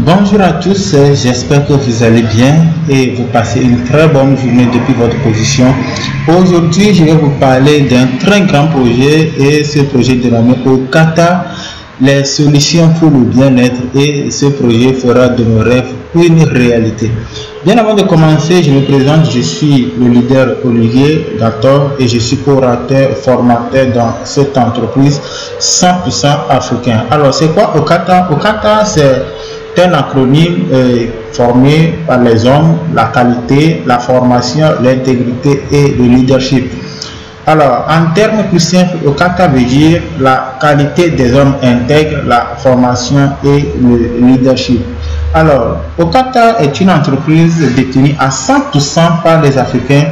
Bonjour à tous, j'espère que vous allez bien et vous passez une très bonne journée depuis votre position. Aujourd'hui, je vais vous parler d'un très grand projet et ce projet est dénommé Okata, les solutions pour le bien-être, et ce projet fera de nos rêves une réalité. Bien avant de commencer, je me présente, je suis le leader Olivier Gator et je suis orateur, formateur dans cette entreprise 100% africain. Alors, c'est quoi Okata? Okata, c'est un acronyme formé par les hommes, la qualité, la formation, l'intégrité et le leadership. Alors, en termes plus simples, Okata veut dire la qualité des hommes intègres, la formation et le leadership. Alors, Okata est une entreprise détenue à 100% par les Africains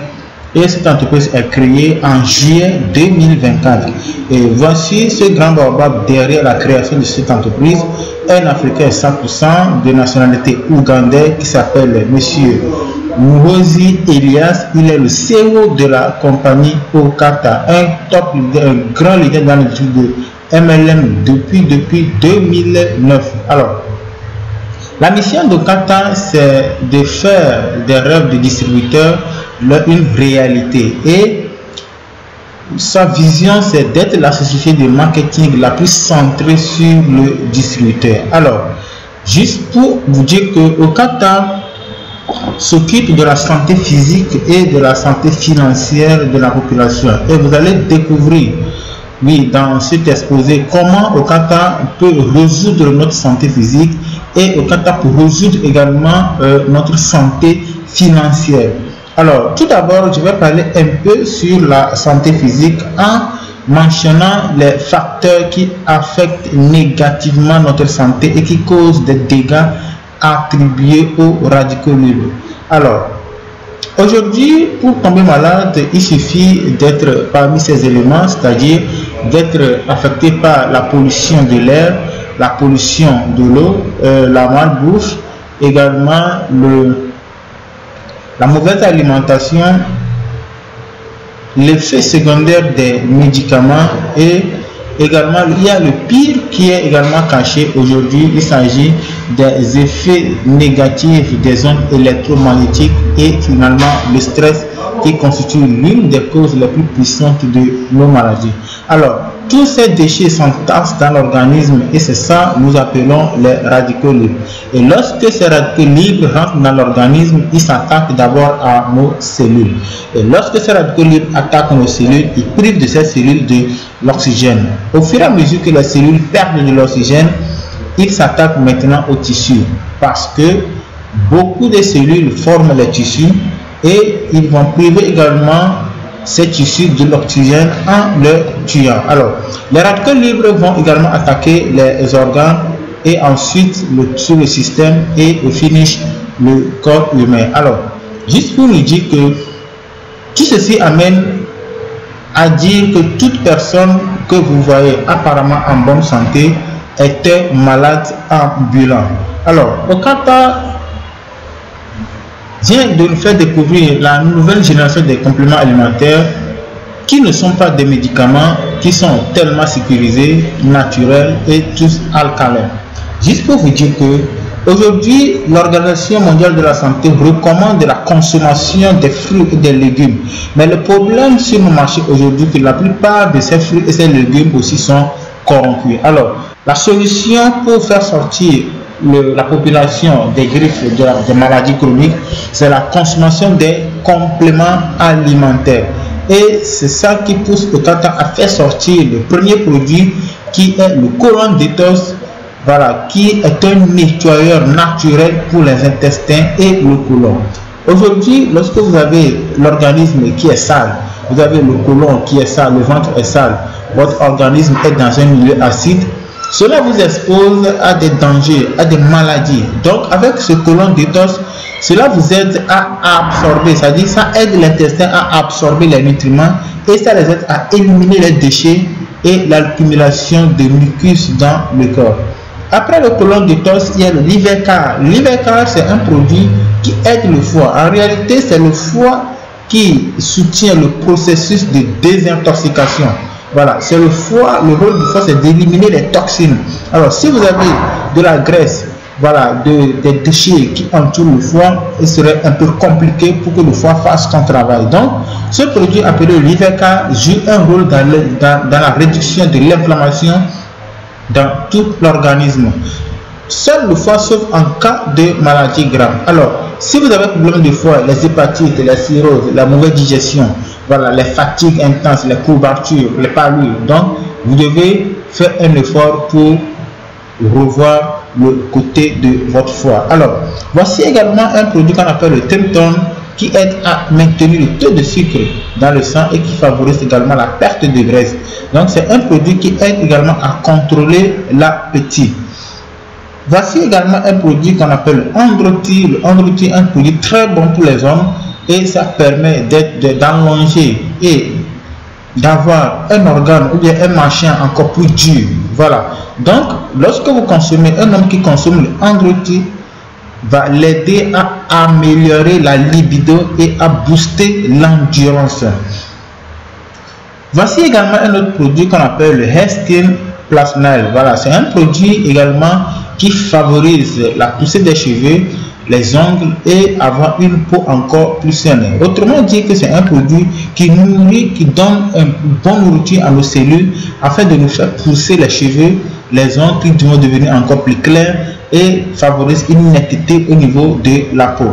et cette entreprise est créée en juillet 2024. Et voici ce grand baobab derrière la création de cette entreprise. Un Africain 100% de nationalité ougandaise qui s'appelle Monsieur Muhoozi Elias. Il est le CEO de la compagnie Okata, un grand leader dans l'industrie de MLM depuis 2009. Alors, la mission d'Okata, c'est de faire des rêves de distributeurs une réalité. Et sa vision, c'est d'être la société de marketing la plus centrée sur le distributeur. Alors, juste pour vous dire que Okata s'occupe de la santé physique et de la santé financière de la population. Et vous allez découvrir, oui, dans cet exposé, comment Okata peut résoudre notre santé physique et Okata peut résoudre également notre santé financière. Alors, tout d'abord, je vais parler un peu sur la santé physique en mentionnant les facteurs qui affectent négativement notre santé et qui causent des dégâts attribués aux radicaux libres. Alors, aujourd'hui, pour tomber malade, il suffit d'être parmi ces éléments, c'est-à-dire d'être affecté par la pollution de l'air, la pollution de l'eau, la malbouffe, également la mauvaise alimentation, l'effet secondaire des médicaments et également il y a le pire qui est également caché aujourd'hui. Il s'agit des effets négatifs des ondes électromagnétiques et finalement le stress qui constitue l'une des causes les plus puissantes de nos maladies. Alors, tous ces déchets s'entassent dans l'organisme et c'est ça que nous appelons les radicaux libres. Et lorsque ces radicaux libres rentrent dans l'organisme, ils s'attaquent d'abord à nos cellules. Et lorsque ces radicaux libres attaquent nos cellules, ils privent de ces cellules de l'oxygène. Au fur et à mesure que les cellules perdent de l'oxygène, ils s'attaquent maintenant aux tissus parce que beaucoup de cellules forment les tissus et ils vont priver également ces tissus de l'oxygène en le tuant. Alors, les radicaux libres vont également attaquer les organes et ensuite tout le système et au finish le corps humain. Alors, juste pour nous dire que tout ceci amène à dire que toute personne que vous voyez apparemment en bonne santé était malade ambulant. Alors, Okata vient de nous faire découvrir la nouvelle génération des compléments alimentaires qui ne sont pas des médicaments, qui sont tellement sécurisés, naturels et tous alcalins. Juste pour vous dire que aujourd'hui, l'Organisation mondiale de la santé recommande la consommation des fruits et des légumes. Mais le problème sur le marché aujourd'hui, c'est que la plupart de ces fruits et ces légumes aussi sont corrompus. Alors, la solution pour faire sortir la population des griffes des maladies chroniques, c'est la consommation des compléments alimentaires. Et c'est ça qui pousse Okata à faire sortir le premier produit qui est le colon détox, voilà, qui est un nettoyeur naturel pour les intestins et le côlon. Aujourd'hui, lorsque vous avez l'organisme qui est sale, vous avez le côlon qui est sale, le ventre est sale, votre organisme est dans un milieu acide, cela vous expose à des dangers, à des maladies. Donc, avec ce colon détox, cela vous aide à absorber, c'est-à-dire ça aide l'intestin à absorber les nutriments et ça les aide à éliminer les déchets et l'accumulation de mucus dans le corps. Après le colon détox, il y a le Livercar. Livercar, c'est un produit qui aide le foie. En réalité, c'est le foie qui soutient le processus de désintoxication. Voilà, c'est le foie, le rôle du foie, c'est d'éliminer les toxines. Alors, si vous avez de la graisse voilà, des déchets qui entourent le foie, il serait un peu compliqué pour que le foie fasse son travail. Donc, ce produit appelé Liverca joue un rôle dans la réduction de l'inflammation dans tout l'organisme. Seul le foie sauve en cas de maladie grave. Alors, si vous avez un problème de foie, les hépatites, la cirrhose, la mauvaise digestion, voilà, les fatigues intenses, les courbatures, les palures, donc vous devez faire un effort pour revoir le côté de votre foie. Alors, voici également un produit qu'on appelle le Tempton qui aide à maintenir le taux de sucre dans le sang et qui favorise également la perte de graisse. Donc, c'est un produit qui aide également à contrôler l'appétit. Voici également un produit qu'on appelle le Androti. Le Androti est un produit très bon pour les hommes et ça permet d'allonger et d'avoir un organe ou bien un machin encore plus dur. Voilà. Donc, lorsque vous consommez, un homme qui consomme le Androti va l'aider à améliorer la libido et à booster l'endurance. Voici également un autre produit qu'on appelle le Hair Skin Plasnal. Voilà, c'est un produit également qui favorise la poussée des cheveux, les ongles et avoir une peau encore plus saine. Autrement dit que c'est un produit qui nourrit, qui donne une bonne nourriture à nos cellules afin de nous faire pousser les cheveux, les ongles qui vont devenir encore plus clairs et favorise une netteté au niveau de la peau.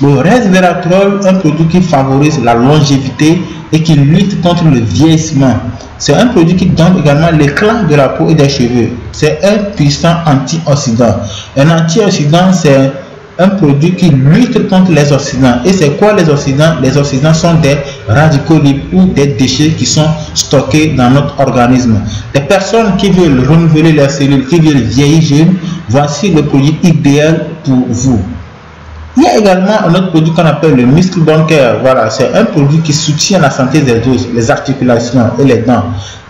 Le resveratrol, un produit qui favorise la longévité et qui lutte contre le vieillissement. C'est un produit qui donne également l'éclat de la peau et des cheveux. C'est un puissant antioxydant. Un antioxydant, c'est un produit qui lutte contre les oxydants. Et c'est quoi les oxydants? Les oxydants sont des radicaux libres ou des déchets qui sont stockés dans notre organisme. Les personnes qui veulent renouveler leurs cellules, qui veulent vieillir jeunes, voici le produit idéal pour vous. Il y a également un autre produit qu'on appelle le Muscle Bone Care. Voilà, c'est un produit qui soutient la santé des os, les articulations et les dents.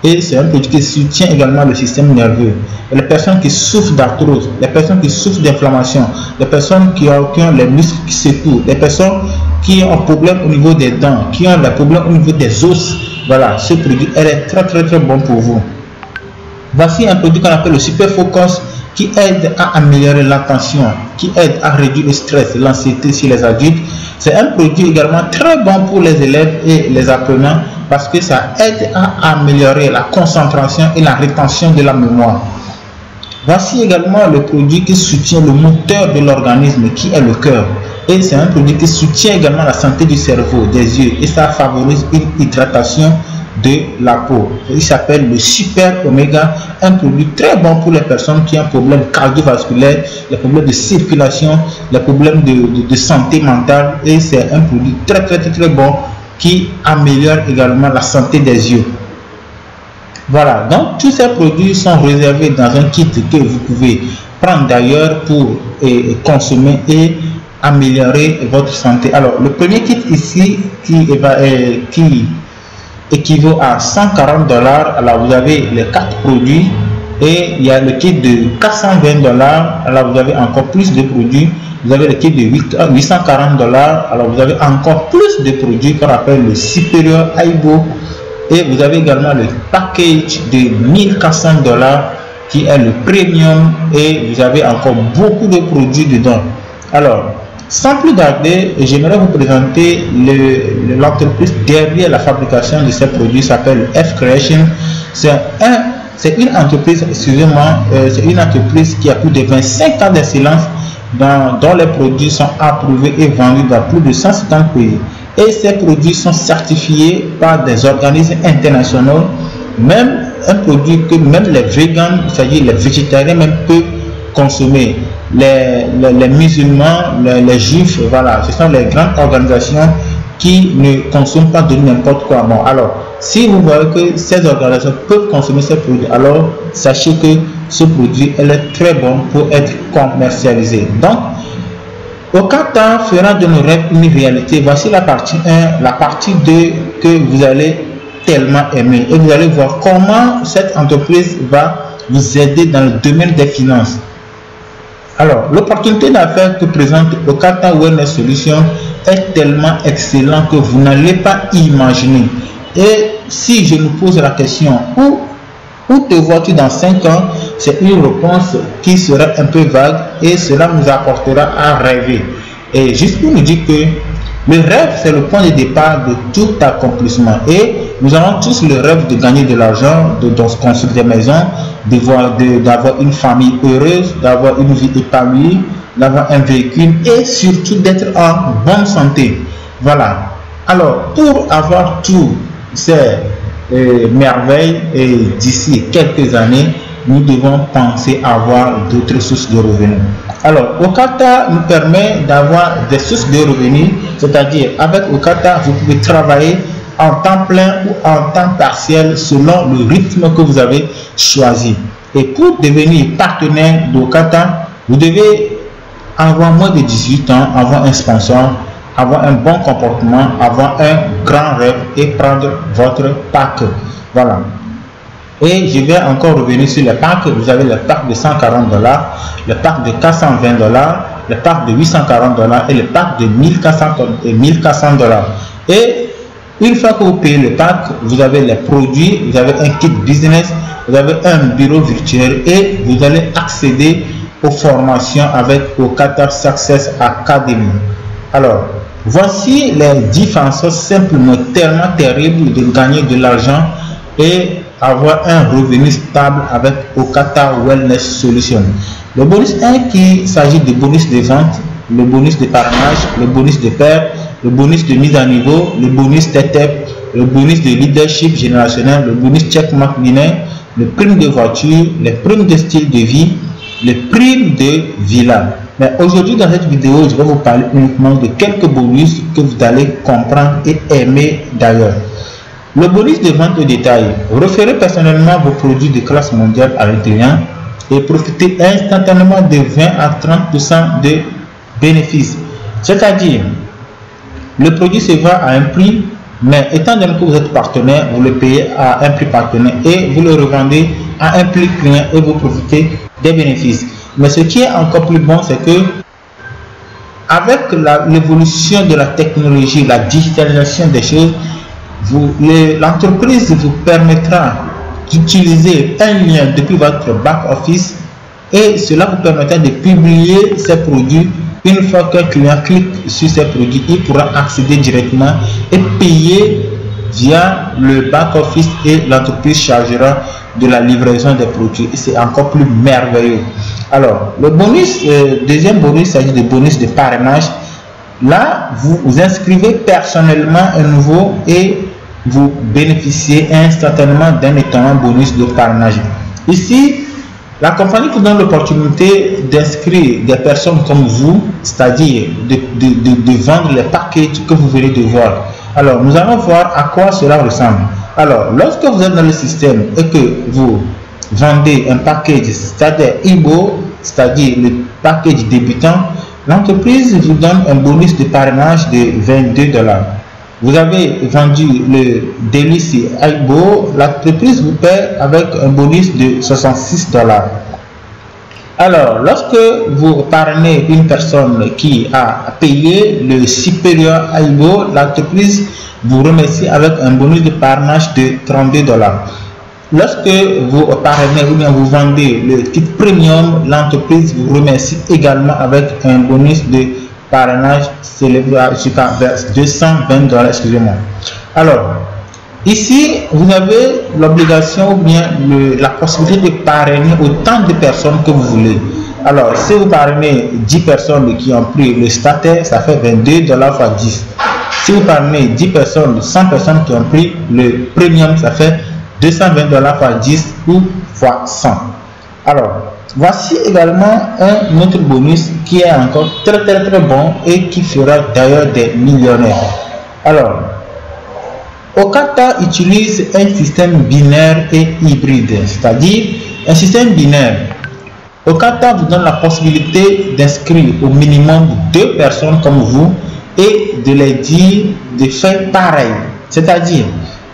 Et c'est un produit qui soutient également le système nerveux. Et les personnes qui souffrent d'arthrose, les personnes qui souffrent d'inflammation, les personnes qui ont les muscles qui secouent, les personnes qui ont un problème au niveau des dents, qui ont des problèmes au niveau des os. Voilà, ce produit elle est très bon pour vous. Voici un produit qu'on appelle le Super Focus qui aide à améliorer l'attention, qui aide à réduire le stress, l'anxiété chez les adultes. C'est un produit également très bon pour les élèves et les apprenants parce que ça aide à améliorer la concentration et la rétention de la mémoire. Voici également le produit qui soutient le moteur de l'organisme qui est le cœur. Et c'est un produit qui soutient également la santé du cerveau, des yeux et ça favorise une hydratation de la peau. Il s'appelle le Super Omega, un produit très bon pour les personnes qui ont un problème cardiovasculaire, les problèmes de circulation, les problèmes de santé mentale et c'est un produit très bon qui améliore également la santé des yeux. Voilà, donc tous ces produits sont réservés dans un kit que vous pouvez prendre d'ailleurs pour consommer et améliorer votre santé. Alors le premier kit ici qui équivaut à 140 $. Alors vous avez les 4 produits et il y a le kit de 420 $. Alors vous avez encore plus de produits. Vous avez le kit de 840 $. Alors vous avez encore plus de produits qu'on appelle le Superior Aibo. Et vous avez également le package de 1400 $ qui est le premium et vous avez encore beaucoup de produits dedans. Alors sans plus tarder, j'aimerais vous présenter l'entreprise derrière la fabrication de ces produits, s'appelle F Creation. C'est une entreprise, excusez-moi, c'est une entreprise qui a plus de 25 ans d'excellence dont les produits sont approuvés et vendus dans plus de 150 pays. Et ces produits sont certifiés par des organismes internationaux, même un produit que même les végans, c'est-à-dire les végétariens même peuvent consommer. Les musulmans, les juifs, voilà, ce sont les grandes organisations qui ne consomment pas de n'importe quoi. Bon, alors, si vous voyez que ces organisations peuvent consommer ces produits, alors sachez que ce produit elle est très bon pour être commercialisé. Donc, aucun temps fera de nos rêves une réalité. Voici la partie 1, la partie 2 que vous allez tellement aimer. Et vous allez voir comment cette entreprise va vous aider dans le domaine des finances. Alors, l'opportunité d'affaires que présente Okata Wellness Solutions est tellement excellent que vous n'allez pas imaginer. Et si je nous pose la question, où Où te vois-tu dans 5 ans? C'est une réponse qui sera un peu vague et cela nous apportera à rêver. Et juste pour nous dire que le rêve, c'est le point de départ de tout accomplissement. Et nous avons tous le rêve de gagner de l'argent, de construire des maisons, d'avoir une famille heureuse, d'avoir une vie épanouie, d'avoir un véhicule et surtout d'être en bonne santé. Voilà. Alors, pour avoir tous ces merveilles et d'ici quelques années, nous devons penser à avoir d'autres sources de revenus. Alors, Okata nous permet d'avoir des sources de revenus, c'est-à-dire avec Okata, vous pouvez travailler en temps plein ou en temps partiel selon le rythme que vous avez choisi. Et pour devenir partenaire d'Okata, vous devez avoir moins de 18 ans, avoir un sponsor, avoir un bon comportement, avoir un grand rêve et prendre votre pack. Voilà. Et je vais encore revenir sur les packs. Vous avez le pack de $140, le pack de $420, le pack de $840 et le pack de $1400. Et une fois que vous payez le pack, vous avez les produits, vous avez un kit business, vous avez un bureau virtuel et vous allez accéder aux formations avec Okata Success Academy. Alors, voici les 10 façons simplement tellement terribles de gagner de l'argent et avoir un revenu stable avec Okata Wellness Solution. Le bonus 1 qui s'agit de bonus de vente, le bonus de parrainage, le bonus de pair, le bonus de mise à niveau, le bonus TTEP, le bonus de leadership générationnel, le bonus checkmark binaire, le prime de voiture, les primes de style de vie, les primes de villa. Mais aujourd'hui dans cette vidéo, je vais vous parler uniquement de quelques bonus que vous allez comprendre et aimer d'ailleurs. Le bonus de vente au détail. Référez personnellement vos produits de classe mondiale à un client et profitez instantanément de 20 à 30% de bénéfices. C'est-à-dire, le produit se vend à un prix, mais étant donné que vous êtes partenaire, vous le payez à un prix partenaire et vous le revendez à un prix client et vous profitez des bénéfices. Mais ce qui est encore plus bon, c'est que avec l'évolution de la technologie, la digitalisation des choses, l'entreprise vous permettra d'utiliser un lien depuis votre back-office et cela vous permettra de publier ces produits. Une fois qu'un client clique sur ces produits, il pourra accéder directement et payer via le back-office et l'entreprise chargera de la livraison des produits. C'est encore plus merveilleux. Alors, le bonus, deuxième bonus, il s'agit de bonus de parrainage. Là, vous vous inscrivez personnellement à nouveau et vous bénéficiez instantanément d'un étonnant bonus de parrainage. Ici, la compagnie vous donne l'opportunité d'inscrire des personnes comme vous, c'est-à-dire de vendre les packages que vous venez de voir. Alors, nous allons voir à quoi cela ressemble. Alors, lorsque vous êtes dans le système et que vous vendez un package, c'est-à-dire IBO, c'est-à-dire le package débutant, l'entreprise vous donne un bonus de parrainage de $22. Vous avez vendu le délice IBO, l'entreprise vous paie avec un bonus de $66. Alors, lorsque vous parrainez une personne qui a payé le supérieur IBO, l'entreprise vous remercie avec un bonus de parrainage de $32. Lorsque vous parrainez ou bien vous vendez le kit premium, l'entreprise vous remercie également avec un bonus de parrainage célébré à $220, excusez-moi. Alors, ici, vous avez l'obligation ou bien la possibilité de parrainer autant de personnes que vous voulez. Alors, si vous parrainez 10 personnes qui ont pris le starter, ça fait $22 fois 10. Si vous parrainez 10 personnes, 100 personnes qui ont pris le premium, ça fait $220 fois 10 ou fois 100. Alors, voici également un autre bonus qui est encore très bon et qui fera d'ailleurs des millionnaires. Alors, Okata utilise un système binaire et hybride, c'est-à-dire un système binaire. Okata vous donne la possibilité d'inscrire au minimum 2 personnes comme vous et de les dire de faire pareil. C'est-à-dire,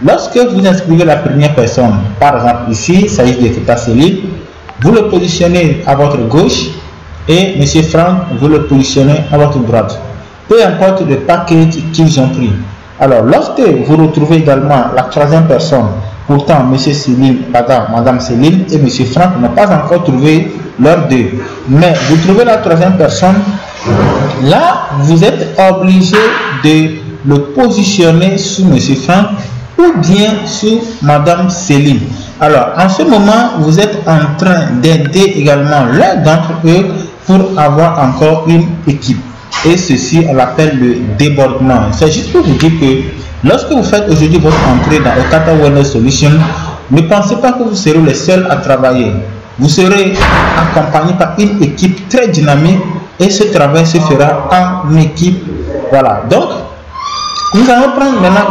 lorsque vous inscrivez la première personne, par exemple ici, il s'agit de Feta Céline, vous le positionnez à votre gauche et M. Franck, vous le positionnez à votre droite. Peu importe le package qu'ils ont pris. Alors, lorsque vous retrouvez également la troisième personne Pourtant, monsieur Céline, madame Céline et monsieur Franck n'ont pas encore trouvé leur deux. Mais vous trouvez la troisième personne, là, vous êtes obligé de le positionner sur monsieur Franck ou bien sur madame Céline. Alors, en ce moment, vous êtes en train d'aider également l'un d'entre eux pour avoir encore une équipe. Et ceci, on l'appelle le débordement. C'est juste pour vous dire que lorsque vous faites aujourd'hui votre entrée dans Okata Wellness Solution, ne pensez pas que vous serez les seuls à travailler. Vous serez accompagné par une équipe très dynamique et ce travail se fera en équipe. Voilà. Donc, nous allons prendre maintenant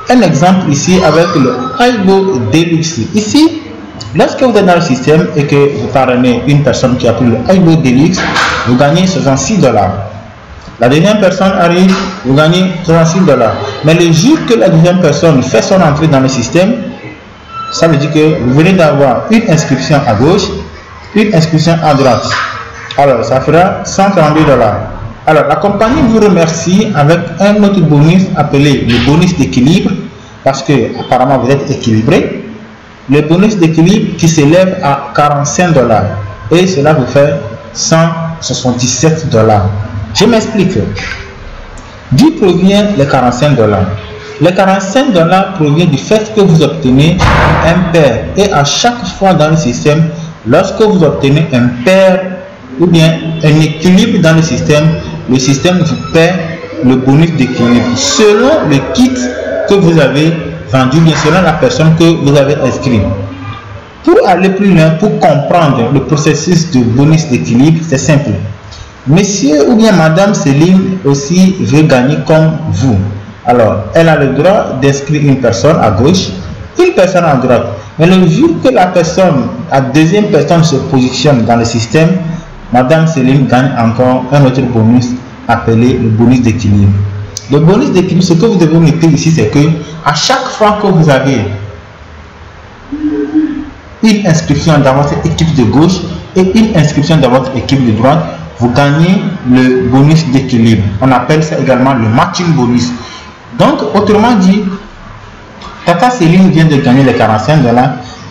un exemple ici avec le Aibo Deluxe. Ici, lorsque vous êtes dans le système et que vous parrainez une personne qui a pris le Aibo Deluxe, vous gagnez 66 $. La deuxième personne arrive, vous gagnez 66 $. Mais le jour que la deuxième personne fait son entrée dans le système, ça veut dire que vous venez d'avoir une inscription à gauche, une inscription à droite. Alors, ça fera 132 $. Alors, la compagnie vous remercie avec un autre bonus appelé le bonus d'équilibre, parce que apparemment vous êtes équilibré. Le bonus d'équilibre qui s'élève à 45 $. Et cela vous fait 177 $. Je m'explique. D'où provient les 45 $? Les 45 $ proviennent du fait que vous obtenez un pair. Et à chaque fois dans le système, lorsque vous obtenez un pair ou bien un équilibre dans le système vous paie le bonus d'équilibre selon le kit que vous avez vendu, bien selon la personne que vous avez inscrit. Pour aller plus loin, pour comprendre le processus de bonus d'équilibre, c'est simple. Monsieur ou bien madame Céline aussi veut gagner comme vous. Alors, elle a le droit d'inscrire une personne à gauche, une personne à droite. Mais le jour que la deuxième personne se positionne dans le système, madame Céline gagne encore un autre bonus appelé le bonus d'équilibre. Le bonus d'équilibre, ce que vous devez noter ici, c'est que à chaque fois que vous avez une inscription dans votre équipe de gauche et une inscription dans votre équipe de droite, vous gagnez le bonus d'équilibre. On appelle ça également le matching bonus. Donc, autrement dit, Tata Céline vient de gagner les 45 $.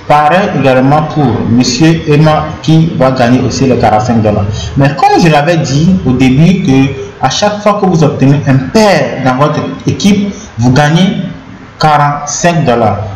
Pareil également pour monsieur Emma qui va gagner aussi les 45 $. Mais comme je l'avais dit au début que à chaque fois que vous obtenez un pair dans votre équipe, vous gagnez 45 $.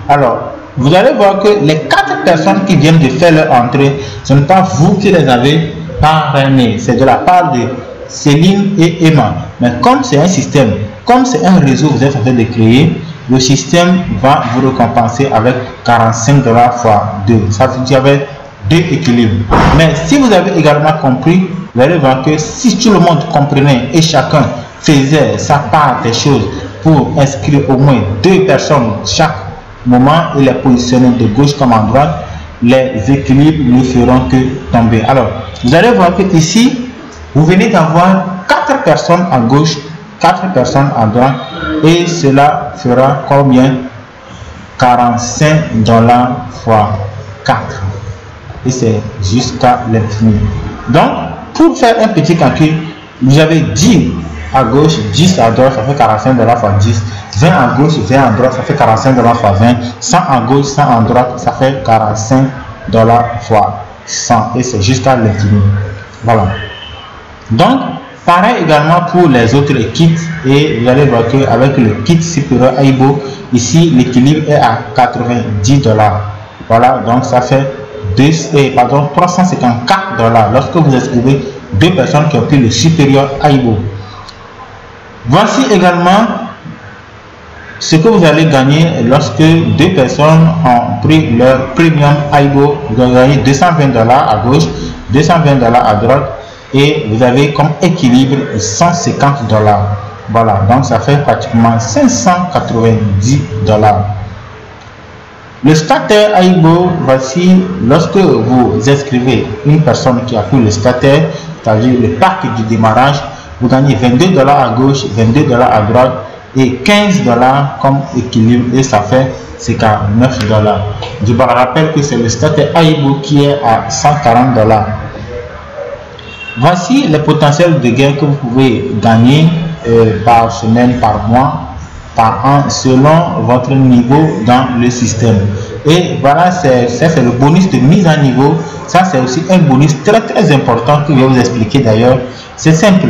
Alors, vous allez voir que les 4 personnes qui viennent de faire leur entrée, ce n'est pas vous qui les avez parrainées. C'est de la part de Céline et Emma. Mais comme c'est un système, comme c'est un réseau que vous êtes en train de créer, le système va vous récompenser avec 45 $ fois 2. Ça veut dire avec 2 équilibres. Mais si vous avez également compris, vous allez voir que si tout le monde comprenait et chacun faisait sa part des choses pour inscrire au moins 2 personnes chaque moment et les positionner de gauche comme à droite, les équilibres ne feront que tomber. Alors, vous allez voir que ici, vous venez d'avoir 4 personnes à gauche, 4 personnes à droite, et cela fera combien? 45 $ fois 4. Et c'est jusqu'à l'infini. Donc, pour faire un petit calcul, vous avez 10 à gauche, 10 à droite, ça fait 45 $ fois 10. 20 à gauche, 20 à droite, ça fait 45 $ fois 20. 100 à gauche, 100 à droite, ça fait 45 $ fois 100. Et c'est jusqu'à l'infini. Voilà. Donc, pareil également pour les autres kits. Et vous allez voir qu'avec le kit supérieur Aibo, ici, l'équilibre est à 90 $. Voilà, donc ça fait 354 $ lorsque vous inscrivez 2 personnes qui ont pris le supérieur Aibo. Voici également ce que vous allez gagner lorsque 2 personnes ont pris leur premium Aibo. Vous allez gagner 220 $ à gauche, 220 $ à droite et vous avez comme équilibre 150 $. Voilà, donc ça fait pratiquement 590 $. Le starter Aibo, voici lorsque vous inscrivez une personne qui a pris le starter, c'est-à-dire le pack du démarrage, vous gagnez 22 $ à gauche, 22 $ à droite et 15 $ comme équilibre et ça fait 59 $. Je vous rappelle que c'est le starter Aibo qui est à 140 $. Voici le potentiel de gain que vous pouvez gagner par semaine, par mois par an selon votre niveau dans le système. Et voilà, c'est le bonus de mise à niveau. Ça, c'est aussi un bonus très important que je vais vous expliquer d'ailleurs. C'est simple.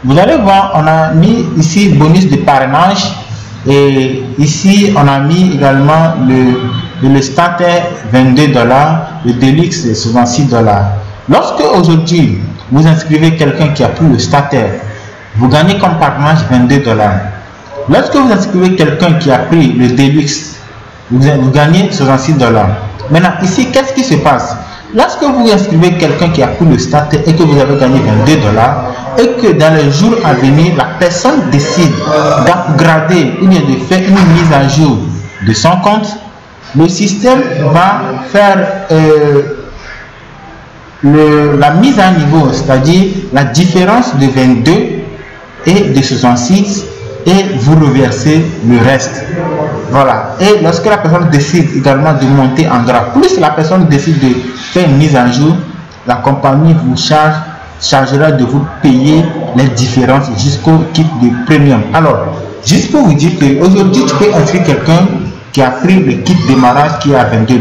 Vous allez voir, on a mis ici bonus de parrainage et ici on a mis également le starter $22, le deluxe $66. Lorsque aujourd'hui vous inscrivez quelqu'un qui a pris le starter, vous gagnez comme parrainage $22. Lorsque vous inscrivez quelqu'un qui a pris le deluxe, vous gagnez $66. Maintenant ici, qu'est-ce qui se passe? Lorsque vous inscrivez quelqu'un qui a pris le starter et que vous avez gagné $22 et que dans les jours à venir, la personne décide d'upgrader ou bien de faire une mise à jour de son compte, le système va faire la mise à niveau, c'est-à-dire la différence de 22 et de 66 et vous reversez le reste. Voilà. Et lorsque la personne décide également de monter en grade, plus la personne décide de faire une mise à jour, la compagnie vous chargera de vous payer les différences jusqu'au kit de premium. Alors, juste pour vous dire que aujourd'hui tu peux inscrire quelqu'un qui a pris le kit démarrage qui est à $22.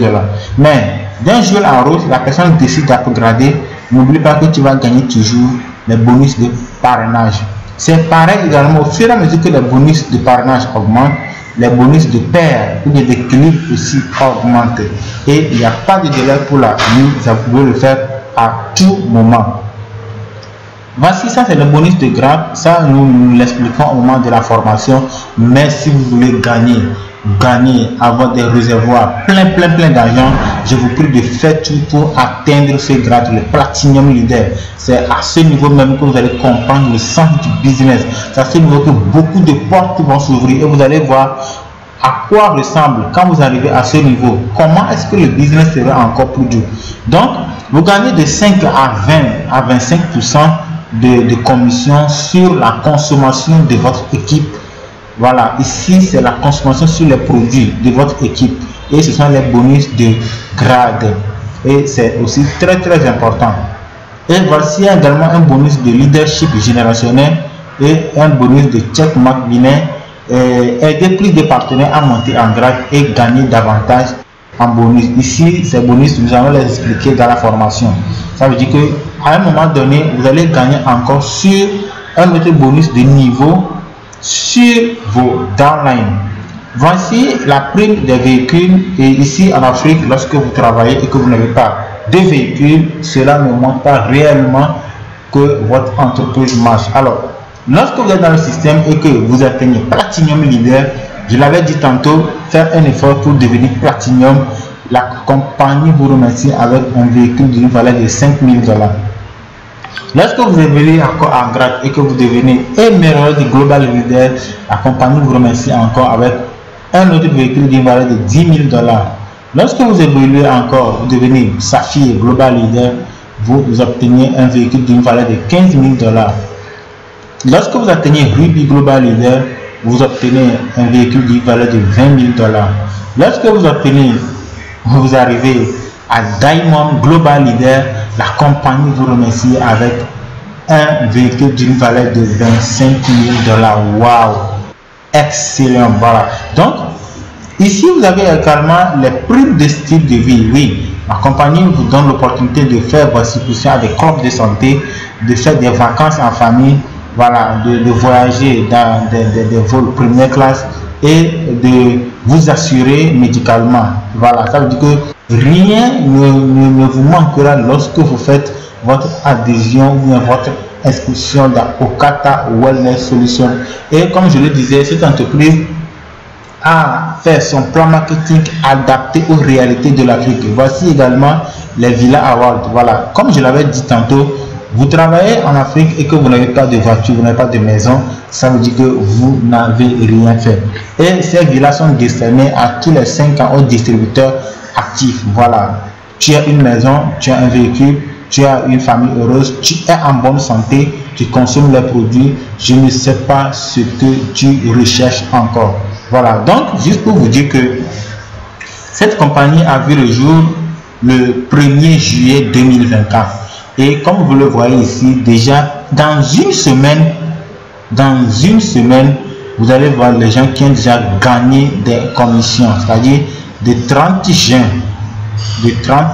Mais d'un jour à l'autre, la personne décide d'upgrader. N'oublie pas que tu vas gagner toujours les bonus de parrainage. C'est pareil également, au fur et à mesure que les bonus de parrainage augmentent, les bonus de paire ou de clics aussi augmentent. Et il n'y a pas de délai pour la mise, vous pouvez le faire à tout moment. Voici, ça c'est le bonus de grade, ça nous l'expliquons au moment de la formation. Mais si vous voulez gagner, avoir des réservoirs plein d'argent, je vous prie de faire tout pour atteindre ce grade, le Platinum Leader. C'est à ce niveau même que vous allez comprendre le sens du business. C'est à ce niveau que beaucoup de portes vont s'ouvrir et vous allez voir à quoi ressemble quand vous arrivez à ce niveau. Comment est-ce que le business sera encore plus dur. Donc, vous gagnez de 5 à 20 à 25% de commission sur la consommation de votre équipe. Voilà, ici c'est la consommation sur les produits de votre équipe et ce sont les bonus de grade et c'est aussi très important. Et voici également un bonus de leadership générationnel et un bonus de checkmark binaire, aider plus de partenaires à monter en grade et gagner davantage en bonus. Ici ces bonus nous allons les expliquer dans la formation. Ça veut dire que à un moment donné vous allez gagner encore sur un autre bonus de niveau sur vos downlines. Voici la prime des véhicules. Et ici en Afrique, lorsque vous travaillez et que vous n'avez pas de véhicule, cela ne montre pas réellement que votre entreprise marche. Alors, lorsque vous êtes dans le système et que vous atteignez Platinum Leader, je l'avais dit tantôt, faire un effort pour devenir Platinum, la compagnie vous remercie avec un véhicule d'une valeur de $5000. Lorsque vous évoluez encore en grade et que vous devenez émeraude du Global Leader, la compagnie vous remercie encore avec un autre véhicule d'une valeur de $10 000. Lorsque vous évoluez encore, vous devenez Saphir Global Leader, vous obtenez un véhicule d'une valeur de $15 000. Lorsque vous atteignez Ruby Global Leader, vous obtenez un véhicule d'une valeur de $20 000. Lorsque vous arrivez à Diamond Global Leader, la compagnie vous remercie avec un véhicule d'une valeur de $25 000. Waouh, excellent. Voilà, donc ici vous avez également les primes de style de vie. Oui, la compagnie vous donne l'opportunité de faire vos subscriptions à des clubs de santé, de faire des vacances en famille, voilà, de voyager dans des vols première classe et de vous assurer médicalement. Voilà, ça veut dire que rien ne vous manquera lorsque vous faites votre adhésion ou votre inscription dans Okata Wellness Solutions. Et comme je le disais, cette entreprise a fait son plan marketing adapté aux réalités de l'Afrique. Voici également les Villa Awards. Voilà, comme je l'avais dit tantôt, vous travaillez en Afrique et que vous n'avez pas de voiture, vous n'avez pas de maison, ça veut dire que vous n'avez rien fait. Et ces villas sont destinées à tous les 5 ans aux distributeurs actifs. Voilà, tu as une maison, tu as un véhicule, tu as une famille heureuse, tu es en bonne santé, tu consommes les produits, je ne sais pas ce que tu recherches encore. Voilà, donc juste pour vous dire que cette compagnie a vu le jour le 1er juillet 2024. Et comme vous le voyez ici, déjà dans une semaine, vous allez voir les gens qui ont déjà gagné des commissions, c'est-à-dire de 30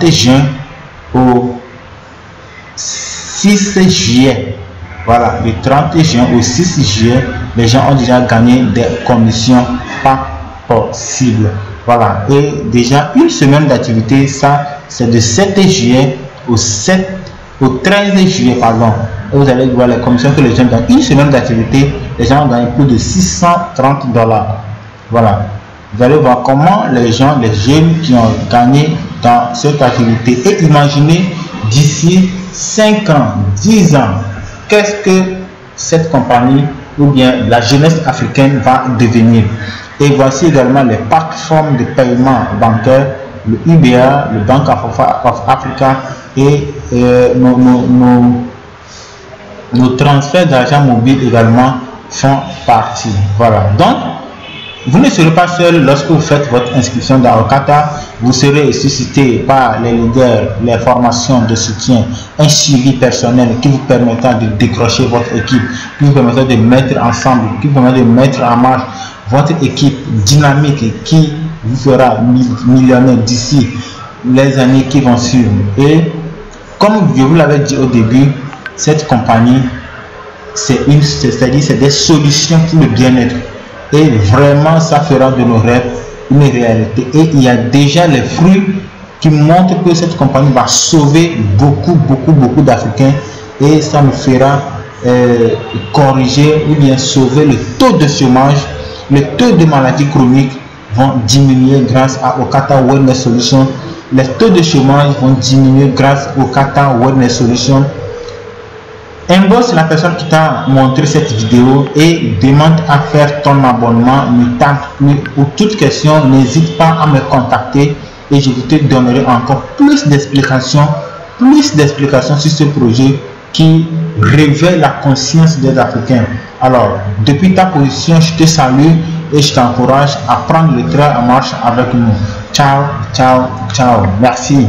juin au 6 juillet. Voilà, du 30 juin au 6 juillet, les gens ont déjà gagné des commissions pas possibles. Voilà, et déjà une semaine d'activité, ça c'est de 7 juillet au 13 juillet, pardon. Et vous allez voir les commissions que les gens gagnent. Une semaine d'activité, les gens ont gagné plus de $630. Voilà, vous allez voir comment les gens, les jeunes qui ont gagné dans cette activité. Et imaginez d'ici 5 ans, 10 ans, qu'est-ce que cette compagnie ou bien la jeunesse africaine va devenir. Et voici également les plateformes de paiement bancaire, le IBA, le Bank of Africa et nos transferts d'argent mobile également font partie. Voilà, donc vous ne serez pas seul lorsque vous faites votre inscription dans Okata. Vous serez suscité par les leaders, les formations de soutien, un suivi personnel qui vous permettra de décrocher votre équipe, qui vous permettra de mettre ensemble, qui vous permettra de mettre en marche votre équipe dynamique qui vous fera millionnaire d'ici les années qui vont suivre. Et comme je vous l'avais dit au début, cette compagnie, c'est-à-dire c'est des solutions pour le bien-être. Et vraiment, ça fera de nos rêves une réalité. Et il y a déjà les fruits qui montrent que cette compagnie va sauver beaucoup d'Africains. Et ça nous fera corriger ou bien sauver le taux de chômage. Le taux de maladies chroniques vont diminuer grâce à Okata Wellness Solutions. Les taux de chômage vont diminuer grâce à Okata Wellness Solutions. Inbox la personne qui t'a montré cette vidéo et demande à faire ton abonnement. Ne tente plus. Pour toute question, n'hésite pas à me contacter et je te donnerai encore plus d'explications sur ce projet qui réveille la conscience des Africains. Alors, depuis ta position, je te salue et je t'encourage à prendre le train en marche avec nous. Ciao, ciao, ciao. Merci.